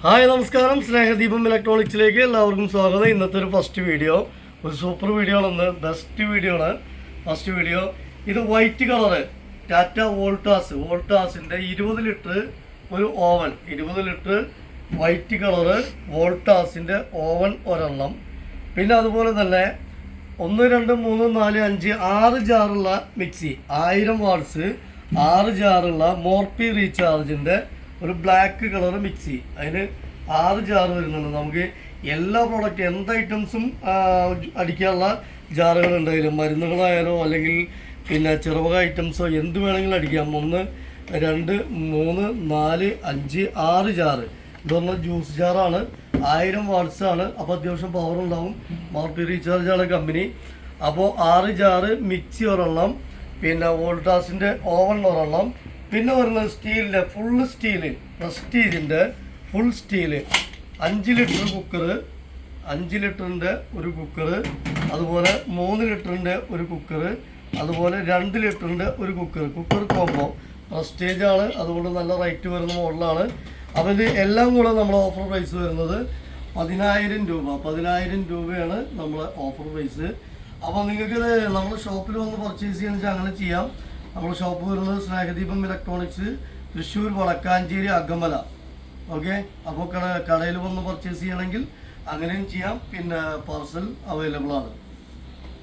Hi നമസ്കാരം, സ്നേഹദീപം ഇലക്ട്രോണിക്സിലേക്ക് എല്ലാവർക്കും സ്വാഗതം. ഇന്നത്തെ ഒരു ഫസ്റ്റ് വീഡിയോ ഒരു സൂപ്പർ വീഡിയോ ആണ്, ബെസ്റ്റ് വീഡിയോ ആണ്. ഫസ്റ്റ് വീഡിയോ ഇത് വൈറ്റ് കളറ് ടാറ്റ വോൾട്ടാസിൻ്റെ 20 ലിറ്റർ ഒരു ഓവൻ, 20 ലിറ്റർ വൈറ്റ് കളറ് വോൾട്ടാസിൻ്റെ ഓവൻ ഒരെണ്ണം. പിന്നെ അതുപോലെ തന്നെ 1 2 3 4 5 6 ജാറുള്ള മിക്സി, 1000 വാട്ട്സ് 6 ജാറുള്ള മോർപ്പി റീചാർജിൻ്റെ ഒരു ബ്ലാക്ക് കളർ മിക്സി. അതിന് 6 ജാറ് വരുന്നുണ്ട്. നമുക്ക് എല്ലാ പ്രോഡക്റ്റ് എന്ത് ഐറ്റംസും അടിക്കാനുള്ള ജാറുകളുണ്ട്. അതിൽ മരുന്നുകളായാലോ അല്ലെങ്കിൽ പിന്നെ ചെറുവക ഐറ്റംസോ എന്ത് വേണമെങ്കിലും അടിക്കാം. 1 2 3 4 5 6 ജാറ്. ഇതൊന്ന് ജ്യൂസ് ജാറാണ്, 1000 വാട്ട്സ് ആണ്. അപ്പോൾ അത്യാവശ്യം പവർ ഉണ്ടാവും. മോർപ്പി റീചാർജാണ് കമ്പനി. അപ്പോൾ 6 ജാറ് മിക്സി ഒരെണ്ണം, പിന്നെ വോൾട്ടാസിൻ്റെ ഓവൻ ഒരെണ്ണം, പിന്നെ വരുന്നത് സ്റ്റീലിൻ്റെ ഫുൾ സ്റ്റീല്, പ്രസ്റ്റീജിൻ്റെ ഫുൾ സ്റ്റീല് 5 ലിറ്റർ കുക്കറ്, 5 ലിറ്ററിൻ്റെ ഒരു കുക്കറ്, അതുപോലെ 3 ലിറ്ററിൻ്റെ ഒരു കുക്കറ്, അതുപോലെ 2 ലിറ്ററിൻ്റെ ഒരു കുക്കർ കോംബോ. പ്രസ്റ്റേജാണ്, അതുകൊണ്ട് നല്ല റേറ്റ് വരുന്ന മോഡലാണ്. അപ്പോൾ ഇത് എല്ലാം കൂടെ നമ്മുടെ ഓഫർ പ്രൈസ് വരുന്നത് 10,000 രൂപ. 10,000 രൂപയാണ് നമ്മുടെ ഓഫർ പ്രൈസ്. അപ്പോൾ നിങ്ങൾക്കിത് നമ്മുടെ ഷോപ്പിൽ വന്ന് പർച്ചേസ് ചെയ്യുന്ന വെച്ചാൽ അങ്ങനെ ചെയ്യാം. നമ്മുടെ ഷോപ്പ് വരുന്നത് സ്നേഹദീപം ഇലക്ട്രോണിക്സ്, തൃശ്ശൂർ വടക്കാഞ്ചേരി അകമല. ഓക്കെ, അപ്പോൾ കടയിൽ വന്ന് പർച്ചേസ് ചെയ്യണമെങ്കിൽ അങ്ങനെയും ചെയ്യാം. പിന്നെ പാർസൽ അവൈലബിൾ ആണ്.